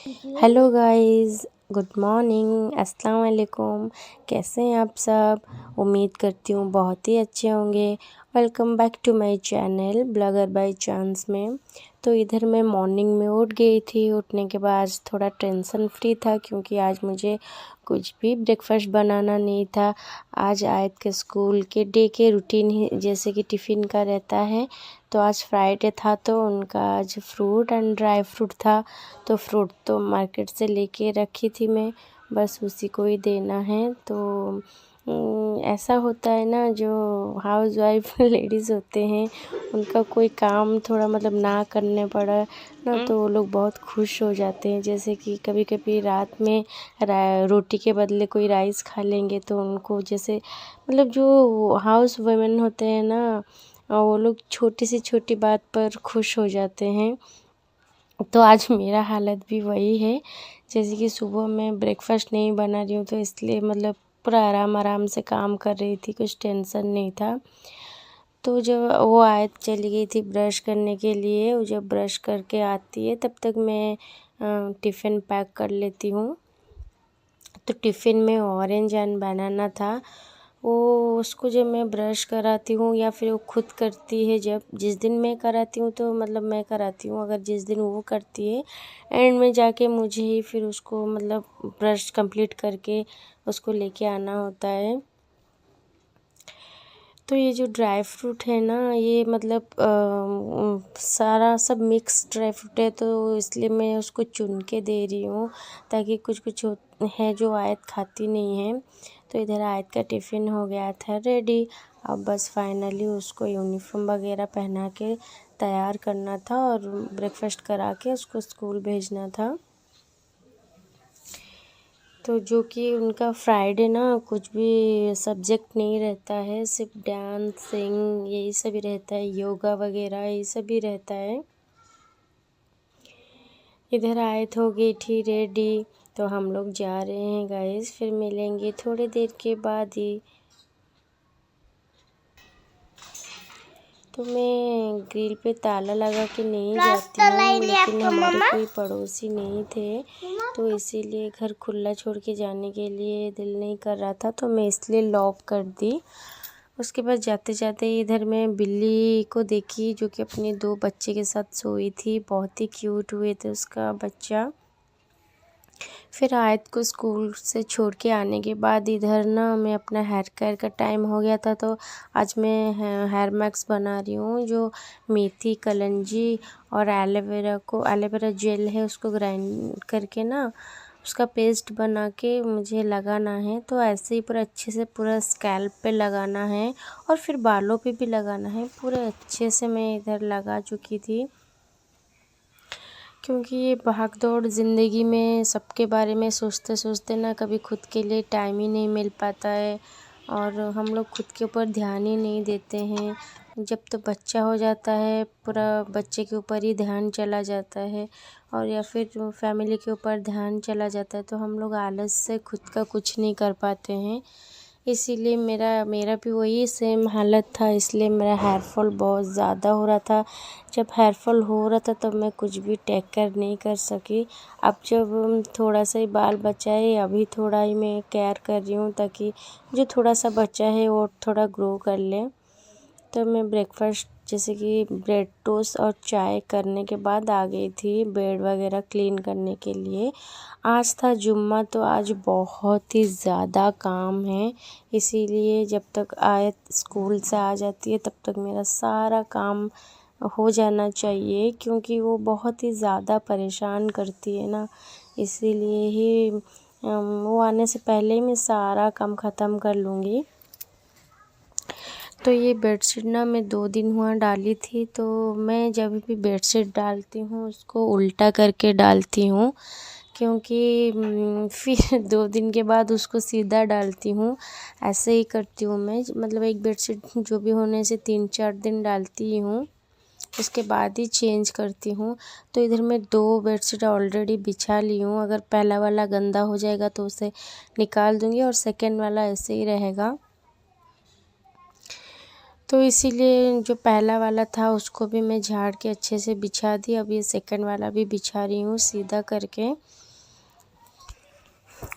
Hello guys, good morning, अस्सलाम वालेकुम। कैसे हैं आप सब? उम्मीद करती हूँ बहुत ही अच्छे होंगे। Welcome back to my channel blogger by chance में। तो इधर मैं मॉर्निंग में उठ गई थी। उठने के बाद थोड़ा टेंशन फ्री था क्योंकि आज मुझे कुछ भी ब्रेकफास्ट बनाना नहीं था। आज आयत के स्कूल के डे के रूटीन ही जैसे कि टिफ़िन का रहता है, तो आज फ्राइडे था तो उनका आज फ्रूट एंड ड्राई फ्रूट था। तो फ्रूट तो मार्केट से लेके रखी थी मैं, बस उसी को ही देना है। तो ऐसा होता है ना, जो हाउस वाइफ लेडीज़ होते हैं उनका कोई काम थोड़ा मतलब ना करने पड़ा ना, तो वो लोग बहुत खुश हो जाते हैं। जैसे कि कभी कभी रात में रोटी के बदले कोई राइस खा लेंगे तो उनको जैसे मतलब जो हाउस वुमेन होते हैं ना, वो लोग छोटी से छोटी बात पर खुश हो जाते हैं। तो आज मेरा हालत भी वही है। जैसे कि सुबह मैं ब्रेकफास्ट नहीं बना रही हूँ तो इसलिए मतलब पूरा आराम आराम से काम कर रही थी, कुछ टेंशन नहीं था। तो जब वो आयत चली गई थी ब्रश करने के लिए, वो जब ब्रश करके आती है तब तक मैं टिफ़िन पैक कर लेती हूँ। तो टिफ़िन में ऑरेंज एंड बनाना था। वो उसको जब मैं ब्रश कराती हूँ या फिर वो खुद करती है, जब जिस दिन मैं कराती हूँ तो मतलब मैं कराती हूँ, अगर जिस दिन वो करती है एंड में जाके मुझे ही फिर उसको मतलब ब्रश कंप्लीट करके उसको लेके आना होता है। तो ये जो ड्राई फ्रूट है ना, ये मतलब सारा सब मिक्स ड्राई फ्रूट है, तो इसलिए मैं उसको चुन के दे रही हूँ ताकि कुछ कुछ है जो आयत खाती नहीं है। तो इधर आयत का टिफ़िन हो गया था रेडी। अब बस फाइनली उसको यूनिफॉर्म वगैरह पहना के तैयार करना था और ब्रेकफास्ट करा के उसको स्कूल भेजना था। तो जो कि उनका फ्राइडे ना कुछ भी सब्जेक्ट नहीं रहता है, सिर्फ डांसिंग यही सभी रहता है, योगा वगैरह यही सभी रहता है। इधर आयत हो गई थी रेडी, तो हम लोग जा रहे हैं गाइस, फिर मिलेंगे थोड़ी देर के बाद ही। तो मैं ग्रिल पे ताला लगा के नहीं जाती हूँ, लेकिन हमारे कोई पड़ोसी नहीं थे तो इसीलिए घर खुला छोड़ के जाने के लिए दिल नहीं कर रहा था, तो मैं इसलिए लॉक कर दी। उसके बाद जाते जाते इधर मैं बिल्ली को देखी जो कि अपने 2 बच्चे के साथ सोई थी। बहुत ही क्यूट हुए थे उसका बच्चा। फिर आयत को स्कूल से छोड़ के आने के बाद इधर ना मैं अपना हेयर केयर का टाइम हो गया था, तो आज मैं हेयर मैक्स बना रही हूँ। जो मेथी, कलंजी और एलोवेरा जेल है उसको ग्राइंड करके ना उसका पेस्ट बना के मुझे लगाना है। तो ऐसे ही पूरा अच्छे से पूरा स्कैल्प पे लगाना है और फिर बालों पे भी लगाना है। पूरे अच्छे से मैं इधर लगा चुकी थी क्योंकि ये भाग दौड़ ज़िंदगी में सबके बारे में सोचते सोचते ना कभी खुद के लिए टाइम ही नहीं मिल पाता है और हम लोग खुद के ऊपर ध्यान ही नहीं देते हैं। जब तो बच्चा हो जाता है पूरा बच्चे के ऊपर ही ध्यान चला जाता है, और या फिर जो फैमिली के ऊपर ध्यान चला जाता है तो हम लोग आलस से खुद का कुछ नहीं कर पाते हैं। इसीलिए मेरा भी वही सेम हालत था, इसलिए मेरा हेयर फॉल बहुत ज़्यादा हो रहा था। जब हेयर फॉल हो रहा था तब मैं कुछ भी टेक केयर नहीं कर सकी। अब जब थोड़ा सा ही बाल बचा है, अभी थोड़ा ही मैं केयर कर रही हूँ ताकि जो थोड़ा सा बचा है वो थोड़ा ग्रो कर ले। तो मैं ब्रेकफास्ट जैसे कि ब्रेड टोस्ट और चाय करने के बाद आ गई थी बेड वगैरह क्लीन करने के लिए। आज था जुम्मा, तो आज बहुत ही ज़्यादा काम है, इसीलिए जब तक आयत स्कूल से आ जाती है तब तक मेरा सारा काम हो जाना चाहिए, क्योंकि वो बहुत ही ज़्यादा परेशान करती है ना, इसीलिए ही वो आने से पहले ही मैं सारा काम ख़त्म कर लूँगी। तो ये बेडशीट ना मैं 2 दिन हुआ डाली थी, तो मैं जब भी बेडशीट डालती हूँ उसको उल्टा करके डालती हूँ, क्योंकि फिर 2 दिन के बाद उसको सीधा डालती हूँ। ऐसे ही करती हूँ मैं, मतलब एक बेडशीट जो भी होने से 3-4 दिन डालती ही हूँ, उसके बाद ही चेंज करती हूँ। तो इधर मैं 2 बेडशीट ऑलरेडी बिछा ली हूँ। अगर पहला वाला गंदा हो जाएगा तो उसे निकाल दूँगी और सेकेंड वाला ऐसे ही रहेगा। तो इसीलिए जो पहला वाला था उसको भी मैं झाड़ के अच्छे से बिछा दी। अब ये सेकंड वाला भी बिछा रही हूँ सीधा करके।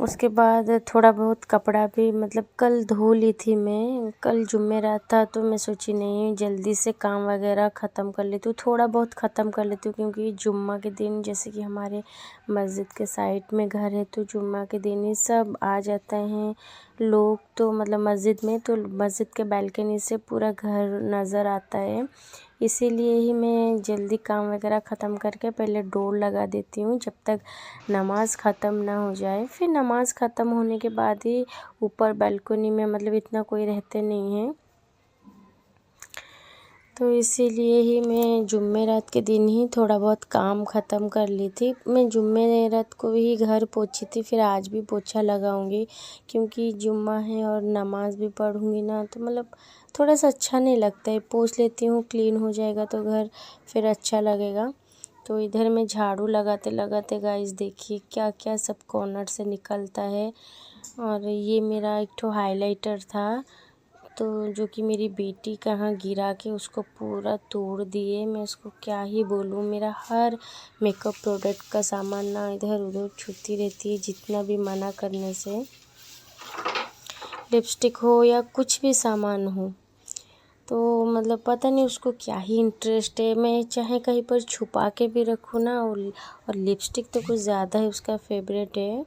उसके बाद थोड़ा बहुत कपड़ा भी मतलब कल धो ली थी मैं। कल जुम्मेरात था तो मैं सोची नहीं जल्दी से काम वगैरह ख़त्म कर लेती हूँ, थोड़ा बहुत ख़त्म कर लेती हूँ, क्योंकि जुम्मा के दिन जैसे कि हमारे मस्जिद के साइड में घर है तो जुम्मा के दिन ही सब आ जाते हैं लोग। तो मतलब मस्जिद में, तो मस्जिद के बालकनी से पूरा घर नज़र आता है। इसीलिए ही मैं जल्दी काम वगैरह ख़त्म करके पहले डोर लगा देती हूँ जब तक नमाज़ ख़त्म ना हो जाए। फिर नमाज़ ख़त्म होने के बाद ही ऊपर बालकनी में मतलब इतना कोई रहते नहीं है, तो इसीलिए ही मैं जुम्मेरात के दिन ही थोड़ा बहुत काम ख़त्म कर ली थी। मैं जुम्मेरात को ही घर पोंछी थी, फिर आज भी पोछा लगाऊंगी क्योंकि जुम्मा है और नमाज़ भी पढ़ूंगी ना, तो मतलब थोड़ा सा अच्छा नहीं लगता है। पोंछ लेती हूँ, क्लीन हो जाएगा तो घर फिर अच्छा लगेगा। तो इधर मैं झाड़ू लगाते लगाते गाइस देखिए क्या क्या सब कॉर्नर से निकलता है। और ये मेरा एक ठो हाइलाइटर था, तो जो कि मेरी बेटी कहाँ गिरा के उसको पूरा तोड़ दिए। मैं उसको क्या ही बोलूँ, मेरा हर मेकअप प्रोडक्ट का सामान ना इधर उधर छूती रहती है जितना भी मना करने से। लिपस्टिक हो या कुछ भी सामान हो, तो मतलब पता नहीं उसको क्या ही इंटरेस्ट है। मैं चाहे कहीं पर छुपा के भी रखूँ ना, और लिपस्टिक तो कुछ ज़्यादा ही उसका फेवरेट है।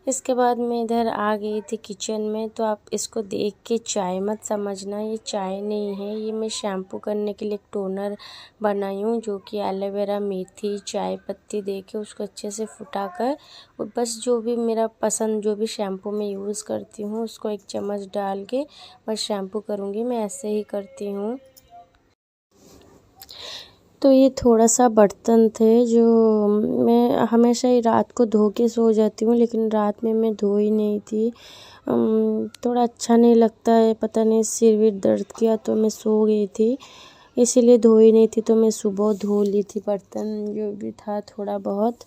इसके बाद मैं इधर आ गई थी किचन में, तो आप इसको देख के चाय मत समझना, ये चाय नहीं है। ये मैं शैम्पू करने के लिए एक टोनर बनाई हूँ जो कि एलोवेरा, मेथी, चाय पत्ती दे के उसको अच्छे से फुटा कर, और बस जो भी मेरा पसंद जो भी शैम्पू मैं यूज़ करती हूँ उसको एक चम्मच डाल के बस शैम्पू करूँगी। मैं ऐसे ही करती हूँ। तो ये थोड़ा सा बर्तन थे जो मैं हमेशा ही रात को धो के सो जाती हूँ, लेकिन रात में मैं धोई नहीं थी। थोड़ा अच्छा नहीं लगता है, पता नहीं सिर विर दर्द किया तो मैं सो गई थी, इसीलिए धोई नहीं थी। तो मैं सुबह धो ली थी बर्तन जो भी था थोड़ा बहुत।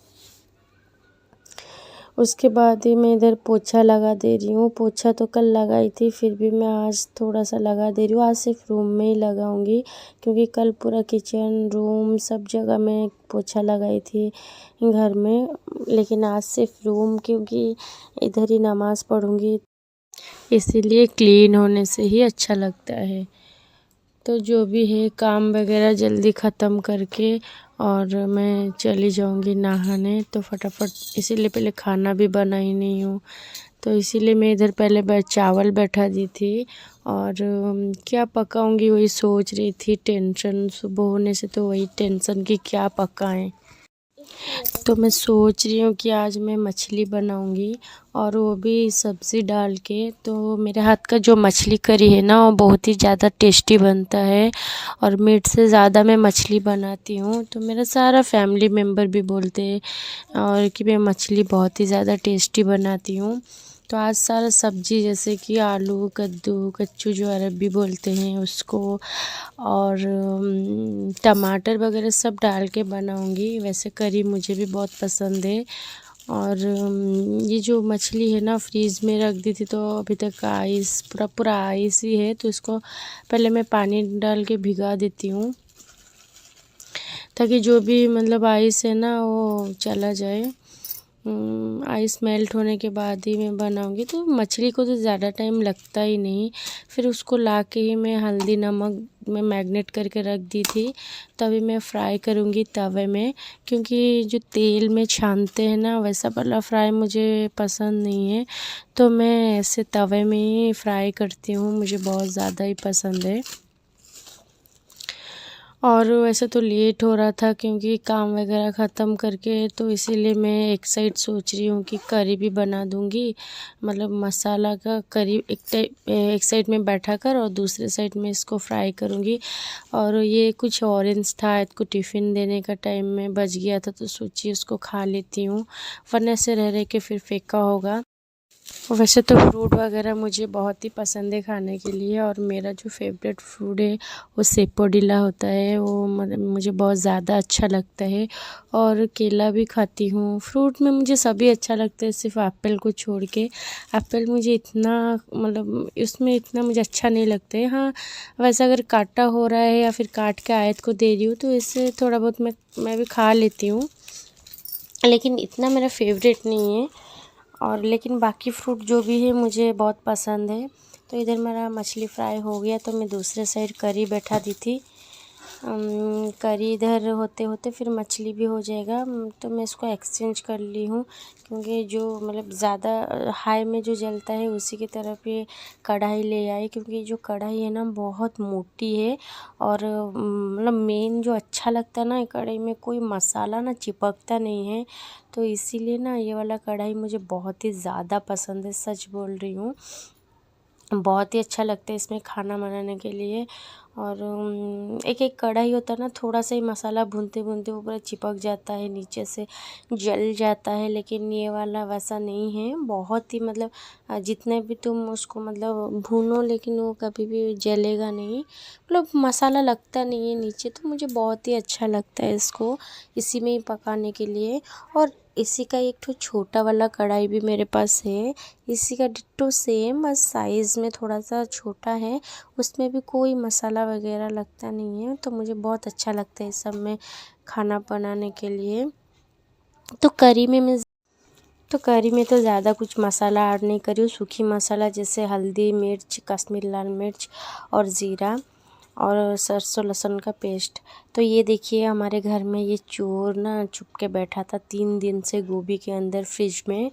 उसके बाद ही मैं इधर पोछा लगा दे रही हूँ। पोछा तो कल लगाई थी, फिर भी मैं आज थोड़ा सा लगा दे रही हूँ। आज सिर्फ रूम में ही लगाऊंगी क्योंकि कल पूरा किचन रूम सब जगह मैं पोछा लगाई थी घर में, लेकिन आज सिर्फ रूम, क्योंकि इधर ही नमाज़ पढ़ूंगी इसीलिए क्लीन होने से ही अच्छा लगता है। तो जो भी है काम वगैरह जल्दी ख़त्म करके और मैं चली जाऊंगी नहाने। तो फटाफट इसीलिए पहले खाना भी बनाई नहीं हूँ, तो इसीलिए मैं इधर पहले चावल बैठा दी थी और क्या पकाऊंगी वही सोच रही थी। टेंशन सुबह होने से तो वही टेंशन कि क्या पकाएं। तो मैं सोच रही हूँ कि आज मैं मछली बनाऊंगी और वो भी सब्ज़ी डाल के। तो मेरे हाथ का जो मछली करी है ना वो बहुत ही ज़्यादा टेस्टी बनता है, और मीट से ज़्यादा मैं मछली बनाती हूँ। तो मेरा सारा फैमिली मेम्बर भी बोलते हैं और कि मैं मछली बहुत ही ज़्यादा टेस्टी बनाती हूँ। तो आज सारा सब्ज़ी जैसे कि आलू, कद्दू, कच्चू जो अरबी बोलते हैं उसको, और टमाटर वगैरह सब डाल के बनाऊंगी। वैसे करी मुझे भी बहुत पसंद है। और ये जो मछली है ना फ्रीज़ में रख दी थी तो अभी तक आइस पूरा आइस ही है, तो इसको पहले मैं पानी डाल के भिगा देती हूँ ताकि जो भी मतलब आइस है ना वो चला जाए। आइस मेल्ट होने के बाद ही मैं बनाऊंगी। तो मछली को तो ज़्यादा टाइम लगता ही नहीं, फिर उसको ला के ही मैं हल्दी नमक में मैग्नेट करके रख दी थी। तभी मैं फ्राई करूंगी तवे में, क्योंकि जो तेल में छानते हैं ना वैसा वाला फ्राई मुझे पसंद नहीं है। तो मैं ऐसे तवे में ही फ्राई करती हूँ, मुझे बहुत ज़्यादा ही पसंद है। और वैसे तो लेट हो रहा था क्योंकि काम वगैरह ख़त्म करके, तो इसीलिए मैं एक साइड सोच रही हूँ कि करी भी बना दूँगी, मतलब मसाला का करी एक साइड में बैठा कर और दूसरे साइड में इसको फ्राई करूँगी। और ये कुछ ऑरेंज था, इसको टिफ़िन देने का टाइम में बच गया था तो सोची उसको खा लेती हूँ, वरना ऐसे रह के फिर फेंका होगा। वैसे तो फ्रूट वगैरह मुझे बहुत ही पसंद है खाने के लिए, और मेरा जो फेवरेट फ्रूट है वो सेपोडिला होता है। वो मतलब मुझे बहुत ज़्यादा अच्छा लगता है। और केला भी खाती हूँ। फ्रूट में मुझे सभी अच्छा लगता है, सिर्फ एप्पल को छोड़ के। एप्पल मुझे इतना मतलब उसमें इतना मुझे अच्छा नहीं लगता है। हाँ, वैसे अगर काटा हो रहा है या फिर काट के आयत को दे रही हूँ तो इससे थोड़ा बहुत मैं भी खा लेती हूँ, लेकिन इतना मेरा फेवरेट नहीं है। और लेकिन बाकी फ्रूट जो भी है मुझे बहुत पसंद है। तो इधर मेरा मछली फ्राई हो गया, तो मैं दूसरे साइड करी बैठा दी थी। करी इधर होते होते फिर मछली भी हो जाएगा। तो मैं इसको एक्सचेंज कर ली हूँ, क्योंकि जो मतलब ज़्यादा हाई में जो जलता है उसी की तरफ ये कढ़ाई ले आई, क्योंकि जो कढ़ाई है ना बहुत मोटी है। और मतलब मेन जो अच्छा लगता है ना, कढ़ाई में कोई मसाला ना चिपकता नहीं है। तो इसीलिए ना ये वाला कढ़ाई मुझे बहुत ही ज़्यादा पसंद है, सच बोल रही हूँ। बहुत ही अच्छा लगता है इसमें खाना बनाने के लिए। और एक एक कढ़ाई होता है ना, थोड़ा सा ही मसाला भूनते भूनते वो पूरा चिपक जाता है, नीचे से जल जाता है। लेकिन ये वाला वैसा नहीं है, बहुत ही मतलब जितने भी तुम उसको मतलब भूनो लेकिन वो कभी भी जलेगा नहीं, मतलब मसाला लगता नहीं है नीचे। तो मुझे बहुत ही अच्छा लगता है इसको इसी में ही पकाने के लिए। और इसी का एक तो छोटा वाला कढ़ाई भी मेरे पास है, इसी का डिट्टो सेम, बस साइज़ में थोड़ा सा छोटा है। उसमें भी कोई मसाला वगैरह लगता नहीं है। तो मुझे बहुत अच्छा लगता है इस सब में खाना बनाने के लिए। तो करी में तो ज़्यादा कुछ मसाला ऐड नहीं करी हूँ। सूखी मसाला जैसे हल्दी, मिर्च, कश्मीरी लाल मिर्च और ज़ीरा और सरसों लहसुन का पेस्ट। तो ये देखिए हमारे घर में ये चोर ना छुप के बैठा था 3 दिन से गोभी के अंदर फ्रिज में।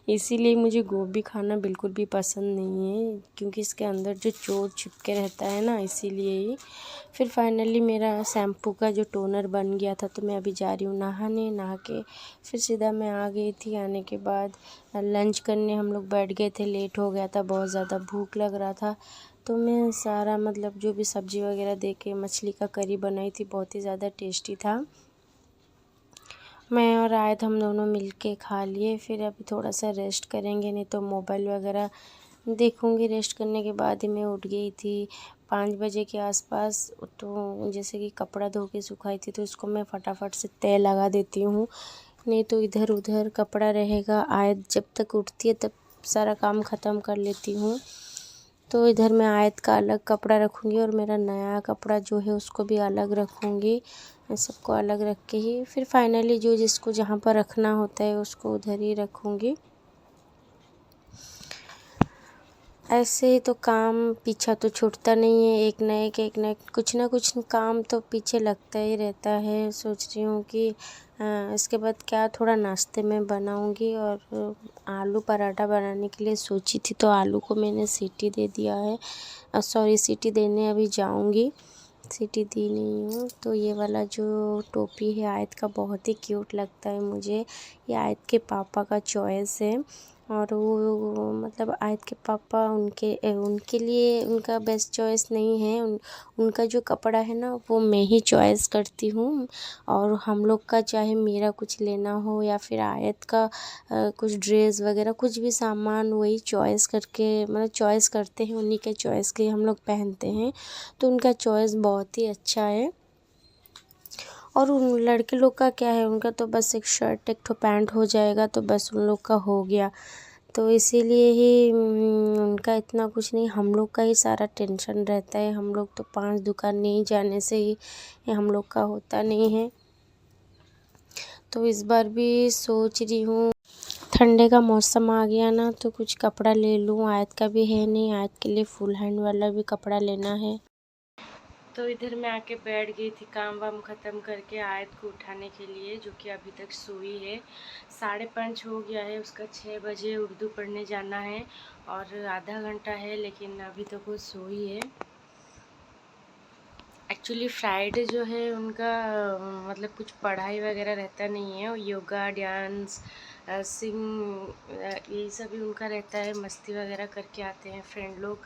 इसीलिए मुझे गोभी खाना बिल्कुल भी पसंद नहीं है, क्योंकि इसके अंदर जो चोर छिपके रहता है ना, इसीलिए ही। फिर फाइनली मेरा शैम्पू का जो टोनर बन गया था, तो मैं अभी जा रही हूँ नहाने। नहा के फिर सीधा मैं आ गई थी। आने के बाद लंच करने हम लोग बैठ गए थे, लेट हो गया था, बहुत ज़्यादा भूख लग रहा था। तो मैं सारा मतलब जो भी सब्ज़ी वगैरह दे के मछली का करी बनाई थी, बहुत ही ज़्यादा टेस्टी था। मैं और आयत हम दोनों मिलके खा लिए। फिर अभी थोड़ा सा रेस्ट करेंगे, नहीं तो मोबाइल वगैरह देखूँगी। रेस्ट करने के बाद ही मैं उठ गई थी 5 बजे के आसपास। तो जैसे कि कपड़ा धो के सुखाई थी, तो इसको मैं फटाफट से तय लगा देती हूँ, नहीं तो इधर उधर कपड़ा रहेगा। आयत जब तक उठती है तब सारा काम ख़त्म कर लेती हूँ। तो इधर मैं आयत का अलग कपड़ा रखूँगी और मेरा नया कपड़ा जो है उसको भी अलग रखूँगी। सबको अलग रख के ही फिर फाइनली जो जिसको जहाँ पर रखना होता है उसको उधर ही रखूँगी। ऐसे ही तो काम पीछा तो छूटता नहीं है, एक न एक कुछ ना कुछ काम तो पीछे लगता ही रहता है। सोच रही हूँ कि इसके बाद क्या थोड़ा नाश्ते में बनाऊँगी। और आलू पराठा बनाने के लिए सोची थी, तो आलू को मैंने सीटी दे दिया है। सॉरी, सीटी देने अभी जाऊँगी, सीटी दी नहीं हूँ। तो ये वाला जो टोपी है आयत का, बहुत ही क्यूट लगता है मुझे। ये आयत के पापा का चॉइस है। और वो मतलब आयत के पापा उनके लिए उनका बेस्ट चॉइस नहीं है। उनका जो कपड़ा है ना वो मैं ही चॉइस करती हूँ। और हम लोग का चाहे मेरा कुछ लेना हो या फिर आयत का कुछ ड्रेस वगैरह कुछ भी सामान, वही चॉइस करके मतलब चॉइस करते हैं, उन्हीं के चॉइस के हम लोग पहनते हैं। तो उनका चॉइस बहुत ही अच्छा है। और उन लड़के लोग का क्या है, उनका तो बस एक शर्ट एक ठो पैंट हो जाएगा तो बस उन लोग का हो गया। तो इसीलिए ही उनका इतना कुछ नहीं, हम लोग का ही सारा टेंशन रहता है। हम लोग तो 5 दुकान नहीं जाने से ही हम लोग का होता नहीं है। तो इस बार भी सोच रही हूँ, ठंडे का मौसम आ गया ना, तो कुछ कपड़ा ले लूँ। आयत का भी है नहीं, आयत के लिए फुल हैंड वाला भी कपड़ा लेना है। तो इधर मैं आके बैठ गई थी काम वाम ख़त्म करके आयत को उठाने के लिए, जो कि अभी तक सोई है। 5:30 हो गया है, उसका 6 बजे उर्दू पढ़ने जाना है और आधा घंटा है, लेकिन अभी तक वो सोई है। एक्चुअली फ्राइडे जो है उनका मतलब कुछ पढ़ाई वगैरह रहता नहीं है, योगा, डांस, सिंग, यही सब ही उनका रहता है। मस्ती वगैरह करके आते हैं फ्रेंड लोग,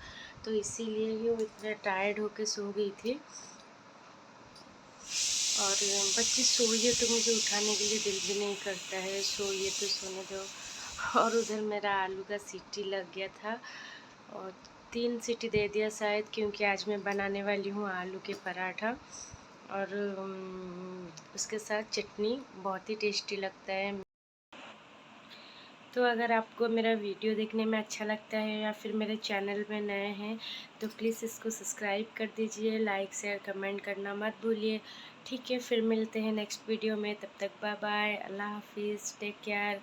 तो इसीलिए ही वो इतना टायर्ड होके सो गई थी। और बच्ची सोई है तो मुझे उठाने के लिए दिल भी नहीं करता है, सोई है तो सोने दो। और उधर मेरा आलू का सीटी लग गया था और 3 सीटी दे दिया शायद, क्योंकि आज मैं बनाने वाली हूँ आलू के पराठा और उसके साथ चटनी बहुत ही टेस्टी लगता है। तो अगर आपको मेरा वीडियो देखने में अच्छा लगता है या फिर मेरे चैनल में नए हैं तो प्लीज़ इसको सब्सक्राइब कर दीजिए, लाइक शेयर कमेंट करना मत भूलिए। ठीक है, फिर मिलते हैं नेक्स्ट वीडियो में। तब तक बाय बाय, अल्लाह हाफिज़, टेक केयर।